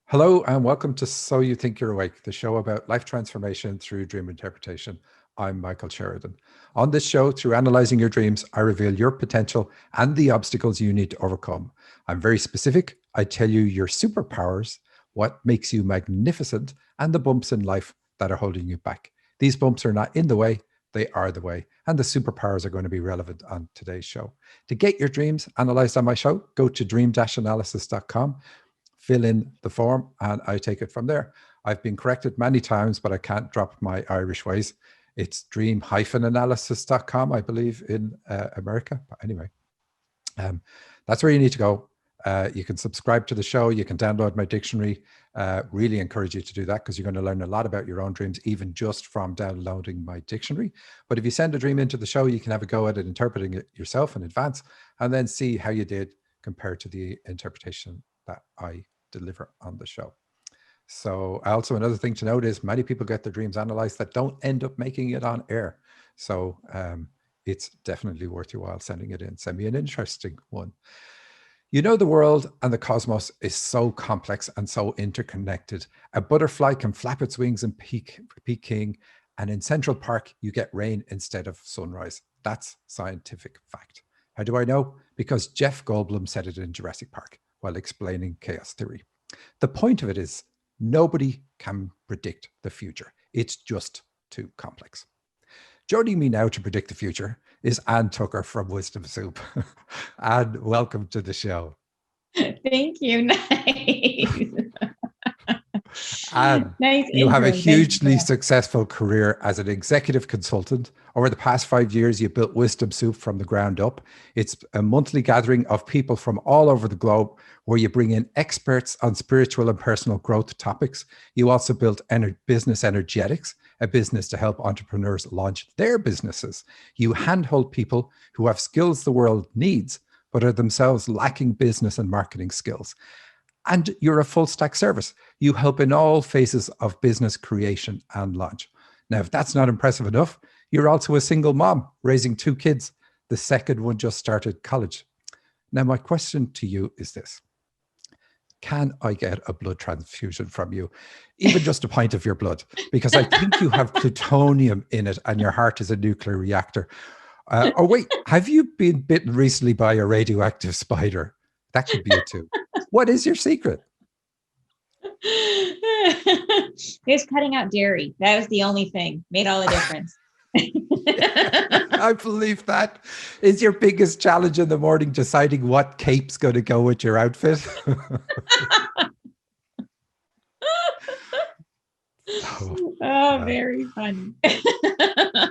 Hello and welcome to So You Think You're Awake, the show about life transformation through dream interpretation. I'm Michael Sheridan. On this show, through analyzing your dreams, I reveal your potential and the obstacles you need to overcome. I'm very specific. I tell you your superpowers, what makes you magnificent, and the bumps in life that are holding you back. These bumps are not in the way, they are the way. And the superpowers are going to be relevant on today's show. To get your dreams analyzed on my show, go to dream-analysis.com, fill in the form, and I take it from there. I've been corrected many times, but I can't drop my Irish ways. It's dream-analysis.com, I believe, in America. But anyway, that's where you need to go. You can subscribe to the show. You can download my dictionary. Really encourage you to do that because you're going to learn a lot about your own dreams, even just from downloading my dictionary. But if you send a dream into the show, you can have a go at it, interpreting it yourself in advance, and then see how you did compared to the interpretation that I deliver on the show. So also another thing to note is many people get their dreams analyzed that don't end up making it on air. So it's definitely worth your while sending it in. Send me an interesting one. You know, the world and the cosmos is so complex and so interconnected. A butterfly can flap its wings in Peking, and in Central Park, you get rain instead of sunrise. That's scientific fact. How do I know? Because Jeff Goldblum said it in Jurassic Park while explaining chaos theory. The point of it is nobody can predict the future. It's just too complex. Joining me now to predict the future is Anne Tucker from Wisdom Soup. Anne, welcome to the show. Thank you. Nice. Anne, Nice you have a intro. hugely successful career as an executive consultant. Over the past 5 years, you built Wisdom Soup from the ground up. It's a monthly gathering of people from all over the globe where you bring in experts on spiritual and personal growth topics. You also built Business Energetics, a business to help entrepreneurs launch their businesses. You handhold people who have skills the world needs, but are themselves lacking business and marketing skills. And you're a full stack service. You help in all phases of business creation and launch. Now, if that's not impressive enough, you're also a single mom raising 2 kids. The second one just started college. Now, my question to you is this. Can I get a blood transfusion from you? Even just a pint of your blood, because I think you have plutonium in it and your heart is a nuclear reactor. Or wait, have you been bitten recently by a radioactive spider? That could be it too. What is your secret? It's cutting out dairy. That was the only thing. Made all the difference. I believe that. Is your biggest challenge in the morning deciding what cape's going to go with your outfit? Very funny.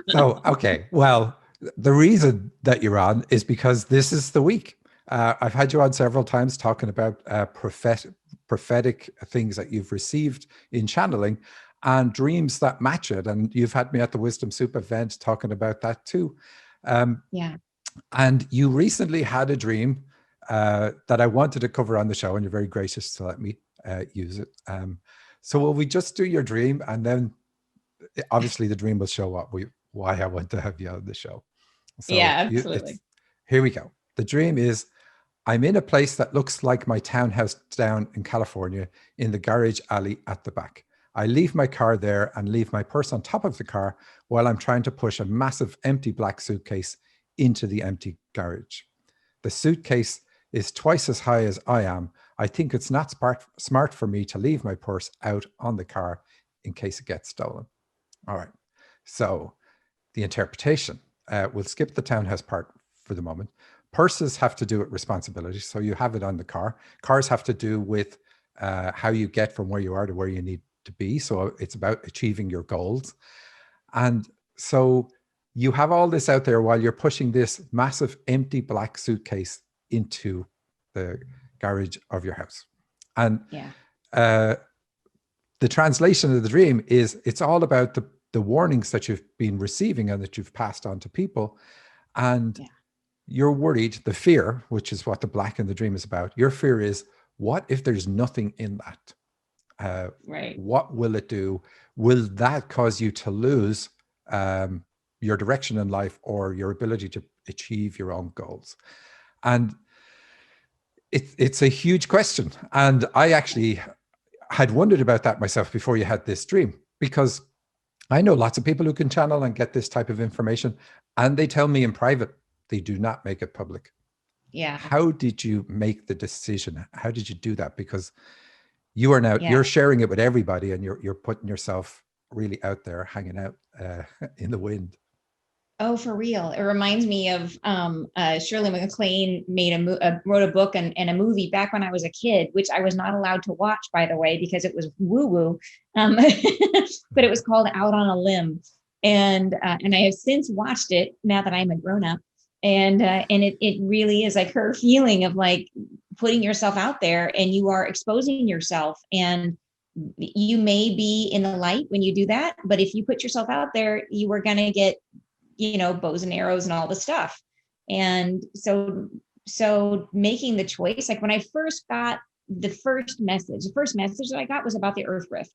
So, okay. Well, the reason that you're on is because this is the week. I've had you on several times talking about prophetic things that you've received in channeling and dreams that match it. And you've had me at the Wisdom Soup event talking about that too. Yeah. And you recently had a dream that I wanted to cover on the show, and you're very gracious to let me use it. So will we just do your dream, and then obviously the dream will show up why I want to have you on the show. So yeah, absolutely. Here we go. The dream is, I'm in a place that looks like my townhouse down in California in the garage alley at the back. I leave my car there and leave my purse on top of the car while I'm trying to push a massive empty black suitcase into the empty garage. The suitcase is twice as high as I am. I think it's not smart for me to leave my purse out on the car in case it gets stolen. All right. So the interpretation, we'll skip the townhouse part for the moment. Purses have to do with responsibility. So you have it on the car. Cars have to do with how you get from where you are to where you need to be. So it's about achieving your goals. And so you have all this out there while you're pushing this massive empty black suitcase into the garage of your house. And the translation of the dream is it's all about the warnings that you've been receiving and that you've passed on to people. And you're worried, the fear, which is what the black in the dream is about. Your fear is, what if there's nothing in that? Right. What will it do? Will that cause you to lose your direction in life or your ability to achieve your own goals? And it's a huge question. And I actually had wondered about that myself before you had this dream, because I know lots of people who can channel and get this type of information, and they tell me in private they do not make it public. Yeah. How did you make the decision? How did you do that? Because you are now, Yeah. you're sharing it with everybody, and you're putting yourself really out there, hanging out in the wind. Oh, for real. It reminds me of Shirley MacLaine wrote a book and a movie back when I was a kid, which I was not allowed to watch, by the way, because it was woo-woo. But it was called Out on a Limb. And I have since watched it now that I'm a grown-up. And it really is like her feeling of like putting yourself out there, and you are exposing yourself, and you may be in the light when you do that. But if you put yourself out there, you are going to get, bows and arrows and all the stuff. And so making the choice, like when I first got the first message that I got was about the earth rift.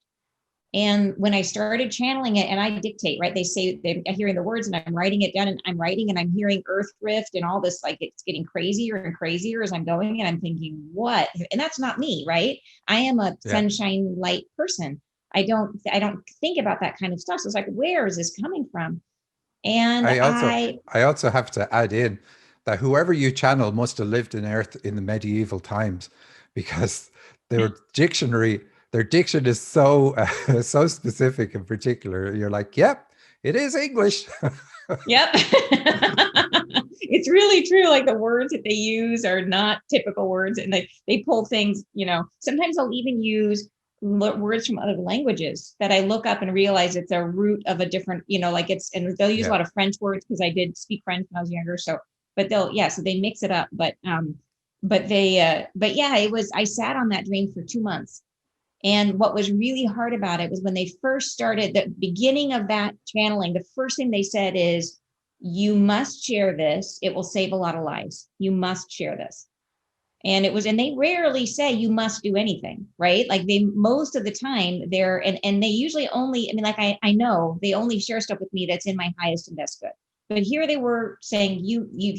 And when I started channeling it, and I dictate, right? They say they're hearing the words and I'm writing it down, and I'm writing and I'm hearing earth rift and all this, like it's getting crazier and crazier as I'm going. And I'm thinking, what? And that's not me, right? I am a sunshine light person. I don't think about that kind of stuff. So it's like, where is this coming from? And I also have to add in that whoever you channel must have lived in Earth in the medieval times, because their diction is so so specific and particular. You're like, yep, it is English. Yep. It's really true. Like the words that they use are not typical words, and they pull things, sometimes they'll even use words from other languages that I look up and realize it's a root of a different, and they'll use a lot of French words, because I did speak French when I was younger. So, but so they mix it up. But I sat on that dream for 2 months. And what was really hard about it was when they first started, the beginning of that channeling, the first thing they said is, you must share this. It will save a lot of lives. You must share this. And they rarely say you must do anything, right? Like most of the time and they usually only, I know they only share stuff with me that's in my highest and best good. But here they were saying,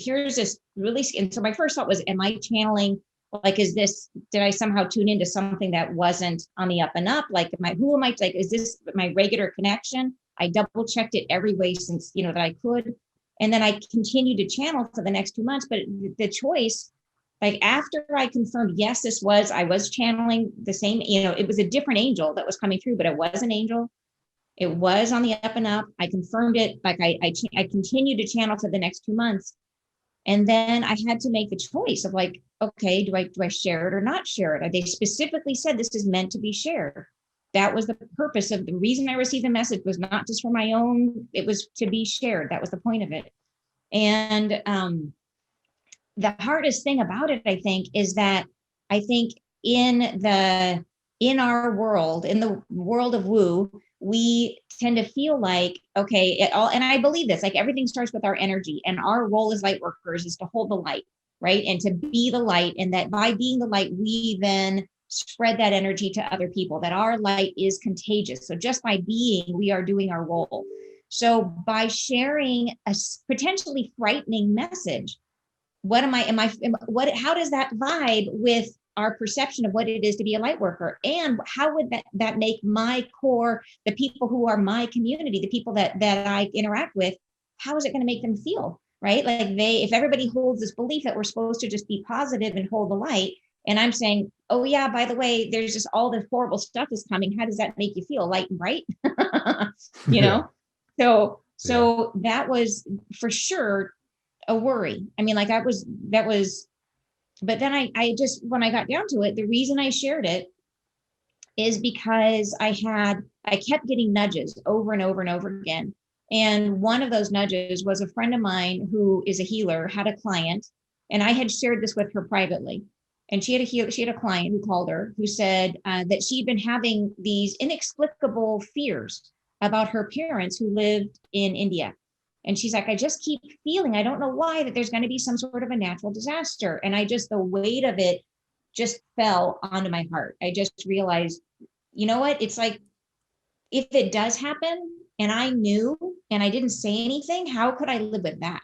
here's this really, and so my first thought was, am I channeling? Like, did I somehow tune into something that wasn't on the up and up? Like, is this my regular connection? I double checked it every way since, that I could. And then I continued to channel for the next 2 months, but the choice, like after I confirmed, yes, I was channeling the same, it was a different angel that was coming through, but it was an angel. It was on the up and up. I confirmed it. Like I continued to channel for the next 2 months. And then I had to make the choice of like, okay, do I share it or not share it? They specifically said this is meant to be shared. That was the purpose of the reason I received the message, was not just for my own, it was to be shared. That was the point of it. And, the hardest thing about it, I think, is that I think in our world, in the world of woo, we tend to feel like, okay, and I believe this, like everything starts with our energy, and our role as light workers is to hold the light, right? And to be the light, and that by being the light, we then spread that energy to other people, that our light is contagious. So just by being, we are doing our role. So by sharing a potentially frightening message, how does that vibe with our perception of what it is to be a light worker? And how would that make my core, the people who are my community, the people that I interact with, how is it going to make them feel? Right? Like if everybody holds this belief that we're supposed to just be positive and hold the light, and I'm saying, oh yeah, by the way, there's just all this horrible stuff is coming. How does that make you feel? Light and bright? So that was for sure a worry. I mean, like that was, but then I just, when I got down to it, the reason I shared it is because I kept getting nudges over and over and over again. And one of those nudges was a friend of mine who is a healer, had a client, and I had shared this with her privately. And she had a client who called her, who said that she'd been having these inexplicable fears about her parents who lived in India. And she's like, I just keep feeling, I don't know why, that there's going to be some sort of a natural disaster. And the weight of it just fell onto my heart. I just realized, you know what? It's like, if it does happen and I knew and I didn't say anything, how could I live with that?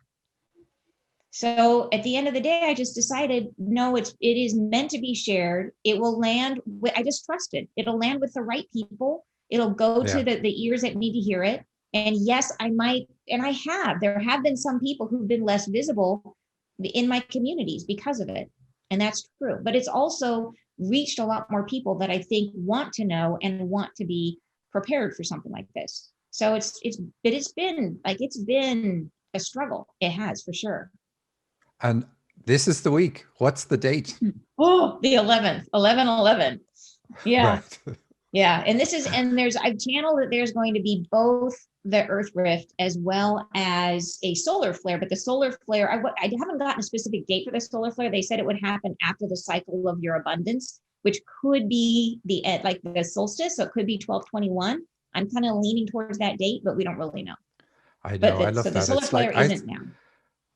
So at the end of the day, I just decided, no, it is meant to be shared. It will land. I just trust it. It'll land with the right people. It'll go to Yeah. the ears that need to hear it. And yes, I might, and there have been some people who've been less visible in my communities because of it. And that's true. But it's also reached a lot more people that I think want to know and want to be prepared for something like this. So it's been a struggle. It has, for sure. And this is the week. What's the date? Oh, the 11th, 11/11. Yeah. Right. Yeah. I've channeled that there's going to be both the Earth Rift as well as a solar flare, but the solar flare, I haven't gotten a specific date for the solar flare. They said it would happen after the cycle of your abundance, which could be like the solstice. So it could be 12/21. I'm kind of leaning towards that date, but we don't really know. I know. I So love the that. solar It's like flare isn't now.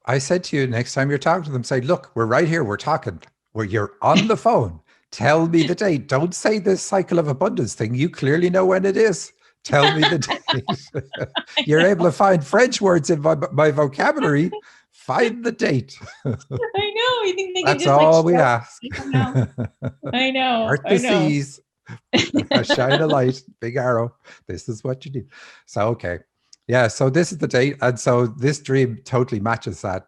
I said to you, next time you're talking to them, say, look, we're right here. We're talking. You're on the phone. Tell me the date. Don't say this cycle of abundance thing. You clearly know when it is. Tell me the date. You're able to find French words in my vocabulary. Find the date. I know. You think they can That's just all we ask. I know. Part I the know. seas. Shine a light, big arrow. This is what you need. So, okay. Yeah. So this is the date. And so this dream totally matches that.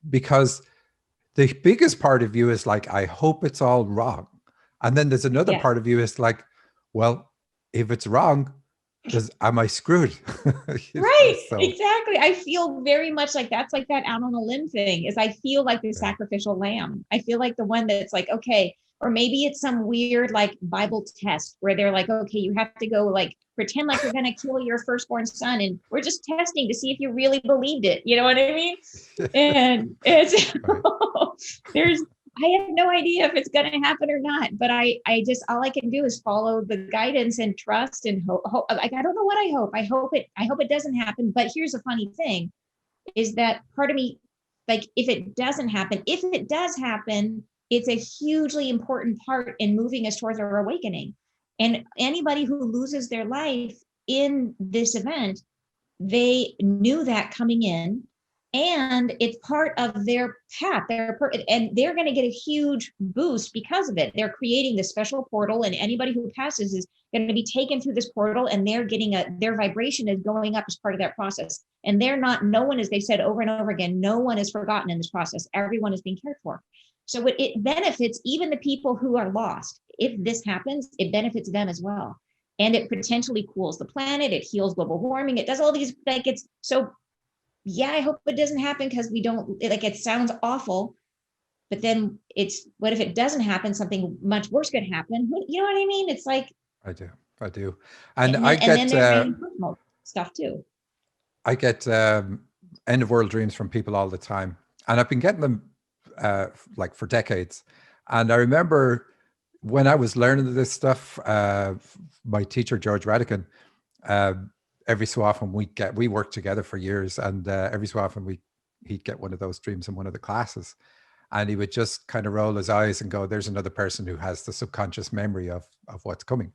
Because the biggest part of you is like, I hope it's all wrong. And then there's another part of you is like, well, if it's wrong, am I screwed? Right. So, Exactly. I feel very much like that's like that out on a limb thing is I feel like the sacrificial lamb. I feel like the one that's like, okay, or maybe it's some weird like Bible test where they're like, okay, you have to go like pretend like you're going to kill your firstborn son. And we're just testing to see if you really believed it. You know what I mean? And it's, there's, I have no idea if it's going to happen or not, but I just, all I can do is follow the guidance and trust and hope. Like, I don't know what I hope it doesn't happen. But here's a funny thing is that part of me, like, if it doesn't happen, if it does happen, it's a hugely important part in moving us towards our awakening. And anybody who loses their life in this event, they knew that coming in, and it's part of their path. And they're going to get a huge boost because of it. They're creating this special portal, and anybody who passes is going to be taken through this portal, and they're getting their vibration is going up as part of that process. And no one, as they said over and over again, no one is forgotten in this process. Everyone is being cared for. So it benefits even the people who are lost. If this happens, it benefits them as well. And it potentially cools the planet. It heals global warming. It does all these, like, it's so, yeah, I hope it doesn't happen because we don't, like, it sounds awful, but then what if it doesn't happen? Something much worse could happen. You know what I mean? It's like, I do. And then, I and then get, there's personal stuff too. I get end of world dreams from people all the time. And I've been getting them like for decades. And I remember when I was learning this stuff, my teacher, George Radican, every so often we worked together for years. And every so often he'd get one of those dreams in one of the classes. And he would just kind of roll his eyes and go, there's another person who has the subconscious memory of what's coming.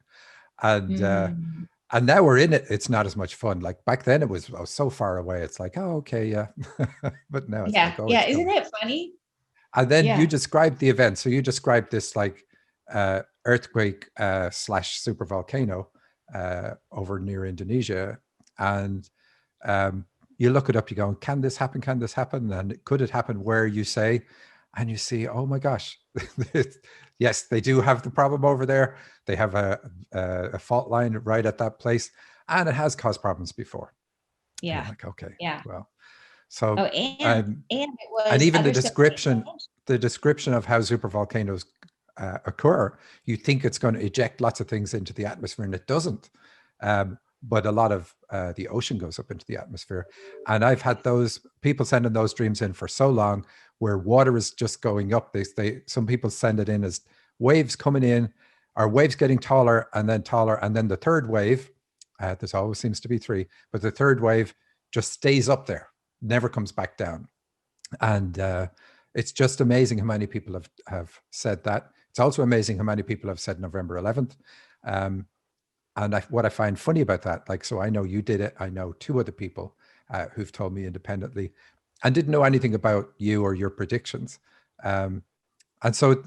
And now we're in it. It's not as much fun. Like back then I was so far away. It's like, oh, okay. Yeah. But now it's like, oh, yeah. Isn't it funny? And then you described the event. So you described this like earthquake / super volcano over near Indonesia. And you look it up, you go, can this happen? Can this happen? And could it happen where you say, and you see, oh my gosh, yes, they do have the problem over there. They have a fault line right at that place, and it has caused problems before. Yeah. And like, okay, yeah. well, so and it was, and even the description of how supervolcanoes occur, you think it's going to eject lots of things into the atmosphere, and it doesn't. But a lot of the ocean goes up into the atmosphere. And I've had those people sending those dreams in for so long where water is just going up. Some people send it in as waves coming in, or waves getting taller, and then the third wave, there's always seems to be three, but the third wave just stays up there, never comes back down. And it's just amazing how many people have said that. It's also amazing how many people have said November 11th. And what I find funny about that, like, so I know you did it. I know two other people who've told me independently. and didn't know anything about you or your predictions. And so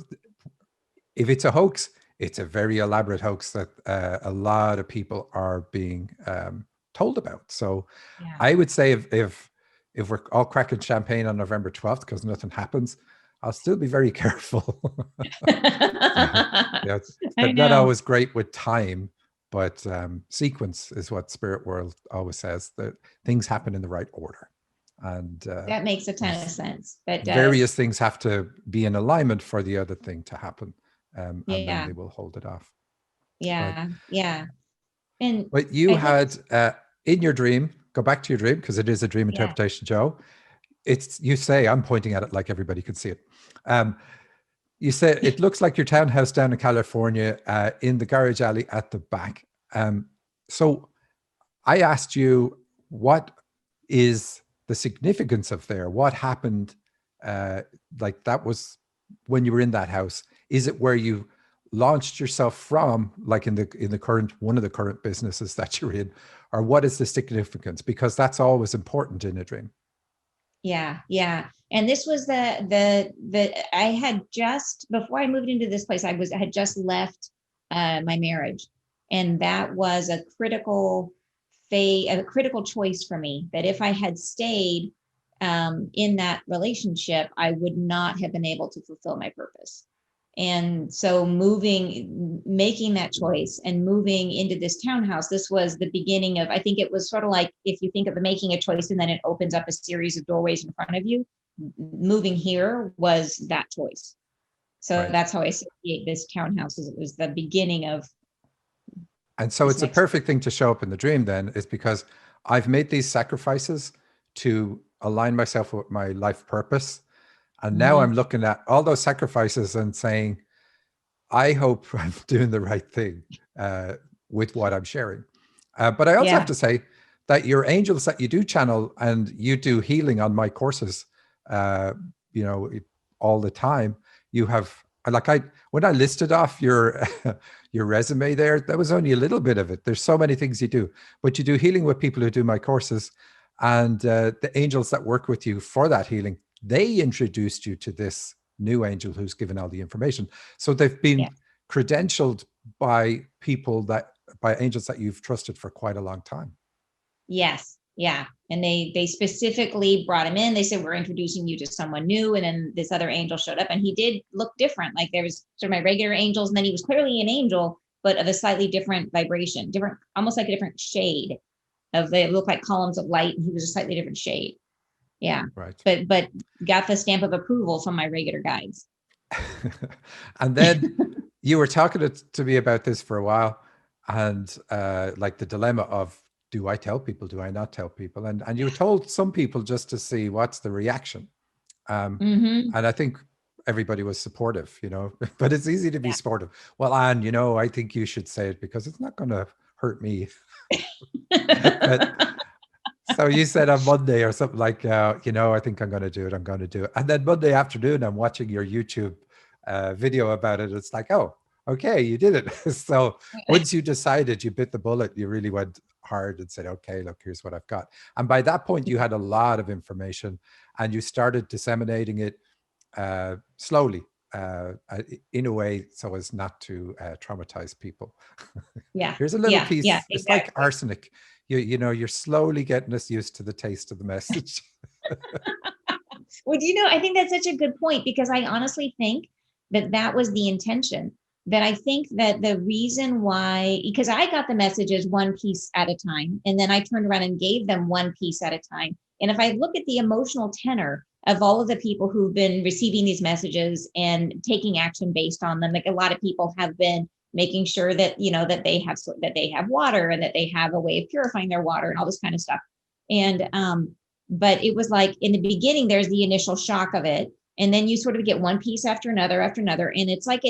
if it's a hoax, it's a very elaborate hoax that a lot of people are being told about. So Yeah. I would say if we're all cracking champagne on November 12th because nothing happens, I'll still be very careful. Yeah, I they're not know. always great with time, but sequence is what spirit world always says, that things happen in the right order. And That makes a ton of sense. That various does. things have to be in alignment for the other thing to happen. And then Yeah. they will hold it off. But Yeah. Yeah. And but you I think had in your dream, go back to your dream because it is a dream yeah. interpretation, Joe. It's, you say, I'm pointing at it like everybody can see it. Um, you said it looks like your townhouse down in California in the garage alley at the back. So I asked you, what is the significance of there? What happened? Like that was when you were in that house. Is it where you launched yourself from, like in the current one of the current businesses that you're in, or what is the significance? Because that's always important in a dream. Yeah, yeah. And this was the I had just before I moved into this place, I had just left my marriage. And that was a critical choice for me, that if I had stayed in that relationship, I would not have been able to fulfill my purpose. And so making that choice and moving into this townhouse, this was the beginning of, I think it was sort of like, if you think of making a choice and then it opens up a series of doorways in front of you, moving here was that choice. So Right. that's how I associate this townhouse, is it was the beginning of And so this it's a next. perfect thing to show up in the dream then, is because I've made these sacrifices to align myself with my life purpose. And now Mhm. I'm looking at all those sacrifices and saying, I hope I'm doing the right thing with what I'm sharing. But I also have Yeah. to say that your angels that you do channel and you do healing on my courses, uh, you know, all the time, you have, like I, when I listed off your, your resume there, that was only a little bit of it. There's so many things you do, but you do healing with people who do my courses, and the angels that work with you for that healing, they introduced you to this new angel who's given all the information. So they've been Yeah. credentialed by people that, by angels that you've trusted for quite a long time. Yes. Yeah. And they specifically brought him in. They said, we're introducing you to someone new. And then this other angel showed up and he did look different. Like there was sort of my regular angels, and then he was clearly an angel, but of a slightly different vibration, different, almost like a different shade of, they look like columns of light. And he was a slightly different shade. Yeah. Right. But got the stamp of approval from my regular guides. And then you were talking to me about this for a while, and like the dilemma of, do I tell people, do I not tell people? And you told some people just to see what's the reaction. Mm-hmm. And I think everybody was supportive, you know, but it's easy to be Yeah. supportive. Well, Anne, you know, I think you should say it because it's not going to hurt me. But so you said on Monday or something like, you know, I think I'm going to do it. I'm going to do it. And then Monday afternoon, I'm watching your YouTube video about it. It's like, oh, okay, you did it. So once you decided, you bit the bullet, you really went hard and said, okay, look, here's what I've got. And by that point, you had a lot of information and you started disseminating it slowly in a way so as not to traumatize people. Yeah. Here's a little Yeah. Yeah. piece. It's like Exactly. arsenic. You know, you're slowly getting us used to the taste of the message. Well, I think that's such a good point, because I honestly think that that was the intention. That I think that the reason why, because I got the messages one piece at a time, and then I turned around and gave them one piece at a time. And if I look at the emotional tenor of all of the people who've been receiving these messages and taking action based on them, like a lot of people have been making sure that, that they have water and that they have a way of purifying their water and all this kind of stuff. And but it was like in the beginning, there's the initial shock of it. And then you sort of get one piece after another. And it's like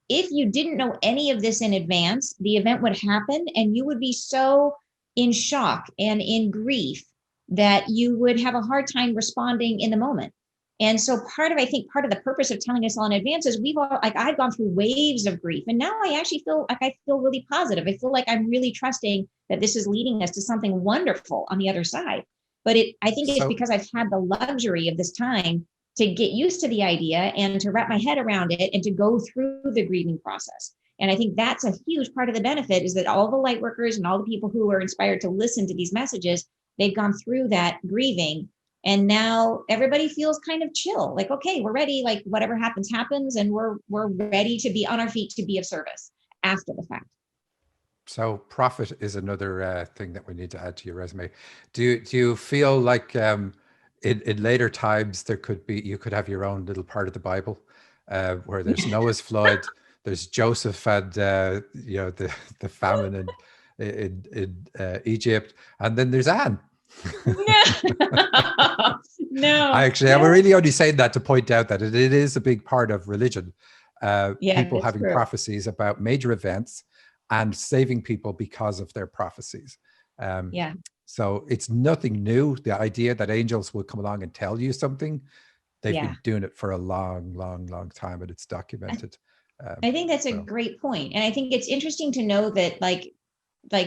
if you didn't know any of this in advance, the event would happen and you would be so in shock and in grief that you would have a hard time responding in the moment. And so I think part of the purpose of telling us all in advance is I've gone through waves of grief, and now I actually feel like I feel really positive. I feel like I'm really trusting that this is leading us to something wonderful on the other side. But I think it's So, because I've had the luxury of this time to get used to the idea and to wrap my head around it and to go through the grieving process. And I think that's a huge part of the benefit, is that all the light workers and all the people who are inspired to listen to these messages, they've gone through that grieving. And now everybody feels kind of chill, like, okay, we're ready. Like whatever happens, happens. And we're ready to be on our feet to be of service after the fact. so prophet is another thing that we need to add to your resume. Do you feel like in later times you could have your own little part of the Bible where there's Noah's flood, there's Joseph and the famine in Egypt, and then there's Anne. No, I'm really only saying that to point out that it is a big part of religion. yeah, People that's having true. prophecies about major events and saving people because of their prophecies. Um, Yeah. so it's nothing new. The idea that angels will come along and tell you something, they've Yeah. been doing it for a long, long, long time, and it's documented. I think that's a So great point. And I think it's interesting to know that like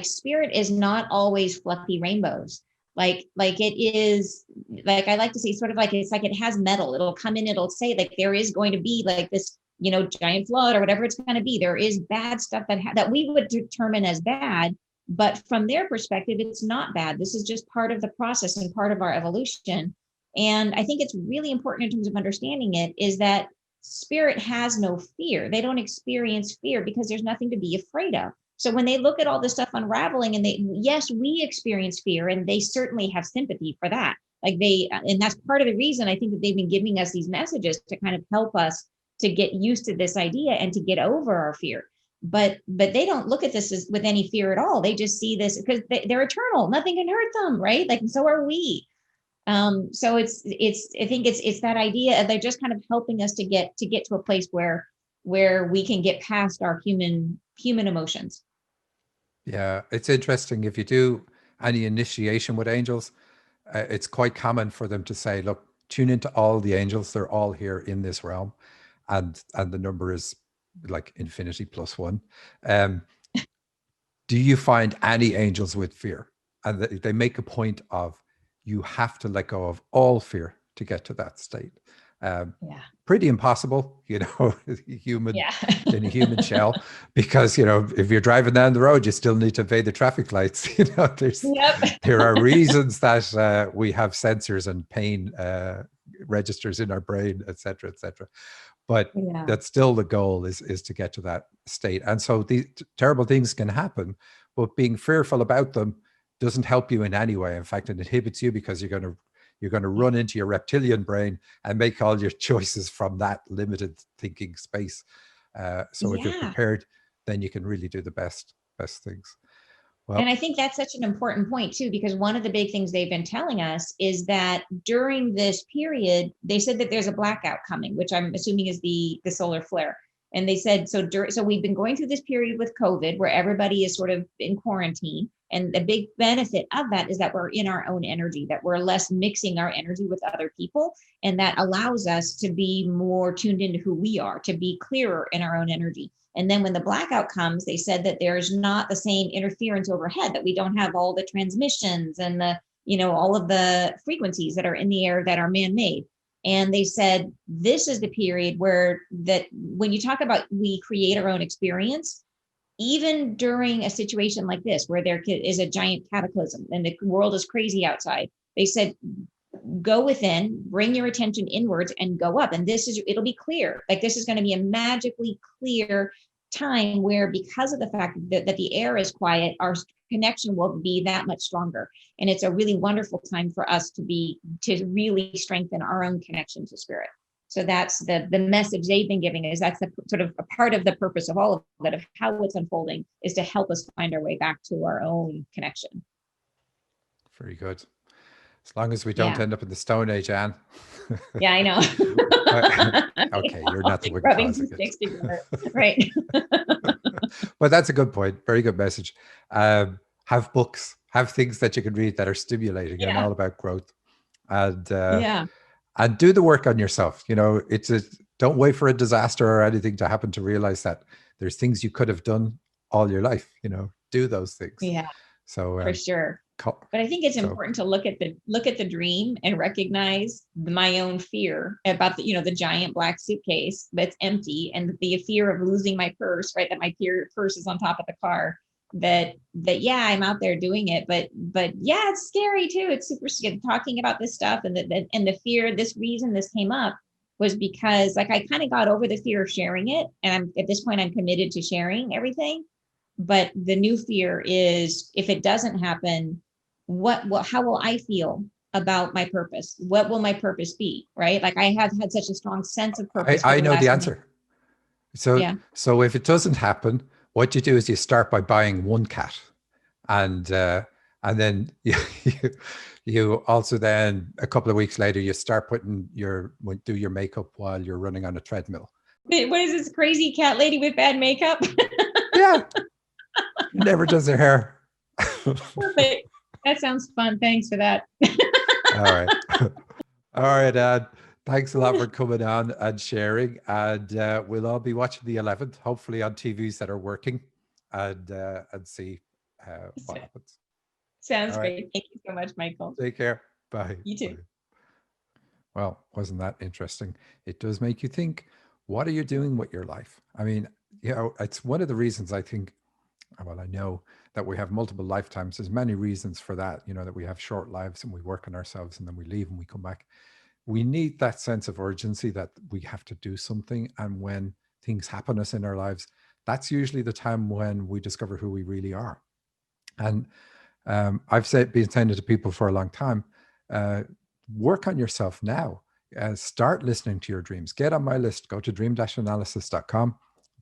spirit is not always fluffy rainbows. Like it is, like I like to say, sort of like it's like it has metal. It'll come in, it'll say like there is going to be like this, giant flood or whatever it's going to be. There is bad stuff that we would determine as bad, but from their perspective, it's not bad. This is just part of the process and part of our evolution. And I think it's really important in terms of understanding it is that spirit has no fear. They don't experience fear because there's nothing to be afraid of. So when they look at all this stuff unraveling, and yes, we experience fear, and they certainly have sympathy for that. And that's part of the reason I think that they've been giving us these messages to kind of help us to get used to this idea and to get over our fear. But they don't look at this as with any fear at all. They just see this because they're eternal. Nothing can hurt them, right? Like, and so are we. So I think it's that idea, and they're just kind of helping us to get to a place where we can get past our human emotions. yeah, it's interesting. If you do any initiation with angels, it's quite common for them to say, look, tune into all the angels. They're all here in this realm. And the number is like infinity plus one. Um, do you find any angels with fear? And they make a point of you have to let go of all fear to get to that state. Um, Yeah. Pretty impossible, human Yeah. in a human shell, because if you're driving down the road, you still need to obey the traffic lights. Yep. There are reasons that we have sensors and pain registers in our brain, etc., etc. But Yeah. that's still the goal is to get to that state. And so these terrible things can happen, but being fearful about them doesn't help you in any way. In fact, it inhibits you because you're going to run into your reptilian brain and make all your choices from that limited thinking space. So if you're Yeah. prepared, then you can really do the best things. And Well, I think that's such an important point too, because one of the big things they've been telling us is that during this period, they said that there's a blackout coming, which I'm assuming is the solar flare. And they said, so we've been going through this period with COVID where everybody is sort of in quarantine. And the big benefit of that is that we're in our own energy, that we're less mixing our energy with other people. And that allows us to be more tuned into who we are, to be clearer in our own energy. And then when the blackout comes, they said that there's not the same interference overhead, that we don't have all the transmissions and all of the frequencies that are in the air that are man-made. And they said, this is the period where that when you talk about we create our own experience, even during a situation like this, where there is a giant cataclysm and the world is crazy outside, they said, go within, bring your attention inwards and go up. And it'll be clear. Like this is going to be a magically clear time where, because of the fact that the air is quiet, our connection will be that much stronger. And it's a really wonderful time for us to really strengthen our own connection to spirit. So that's the message they've been giving is that's the sort of a part of the purpose of all of that, of how it's unfolding, is to help us find our way back to our own connection. very good. As long as we don't Yeah. end up in the Stone Age, Anne. Yeah, I know. Okay, you're not the one Rubbing causing two it. sticks together. Right. But that's a good point. Very good message. Have books, have things that you can read that are stimulating and Yeah. all about growth, and Yeah. and do the work on yourself. Don't wait for a disaster or anything to happen to realize that there's things you could have done all your life. Do those things. Yeah, So for sure. But I think it's So important to look at the dream and recognize my own fear about the giant black suitcase that's empty, and the fear of losing my purse, right? That my purse is on top of the car. That yeah, I'm out there doing it, but yeah, it's scary too. It's super scary talking about this stuff, and the fear. This reason this came up was because like I kind of got over the fear of sharing it, and I'm at this point I'm committed to sharing everything. But the new fear is if it doesn't happen, how will I feel about my purpose? What will my purpose be? Right? Like I have had such a strong sense of purpose for I the know last the answer. So yeah. so if it doesn't happen, what you do is you start by buying one cat, and then you also then a couple of weeks later you start do your makeup while you're running on a treadmill. What is this crazy cat lady with bad makeup? Yeah, never does her hair. Perfect. That sounds fun. Thanks for that. All right. All right, Anne. Thanks a lot for coming on and sharing. And we'll all be watching the 11th, hopefully on TVs that are working, and see what happens. Sounds All right. great. Thank you so much, Michael. Take care. Bye. You too. Bye. Well, wasn't that interesting? It does make you think, what are you doing with your life? I mean, it's one of the reasons I think, well, I know that we have multiple lifetimes. There's many reasons for that, that we have short lives and we work on ourselves and then we leave and we come back. We need that sense of urgency that we have to do something. And when things happen to us in our lives, that's usually the time when we discover who we really are. And I've been saying it to people for a long time, work on yourself now. Start listening to your dreams. Get on my list. Go to dream-analysis.com.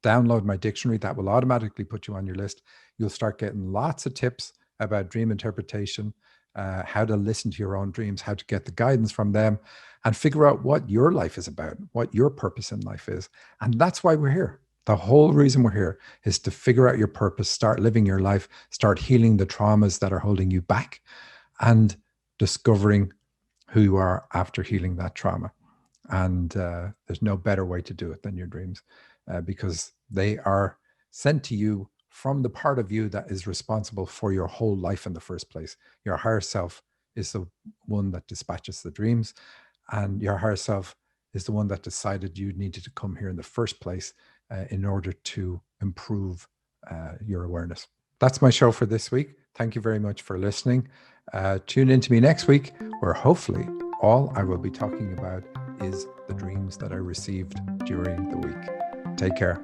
Download my dictionary. That will automatically put you on your list. You'll start getting lots of tips about dream interpretation, how to listen to your own dreams, how to get the guidance from them, and figure out what your life is about, what your purpose in life is. And that's why we're here. The whole reason we're here is to figure out your purpose, start living your life, start healing the traumas that are holding you back, and discovering who you are after healing that trauma. And there's no better way to do it than your dreams, because they are sent to you from the part of you that is responsible for your whole life in the first place. Your higher self is the one that dispatches the dreams, and your higher self is the one that decided you needed to come here in the first place in order to improve your awareness. That's my show for this week. Thank you very much for listening. Tune in to me next week, where hopefully all I will be talking about is the dreams that I received during the week. Take care.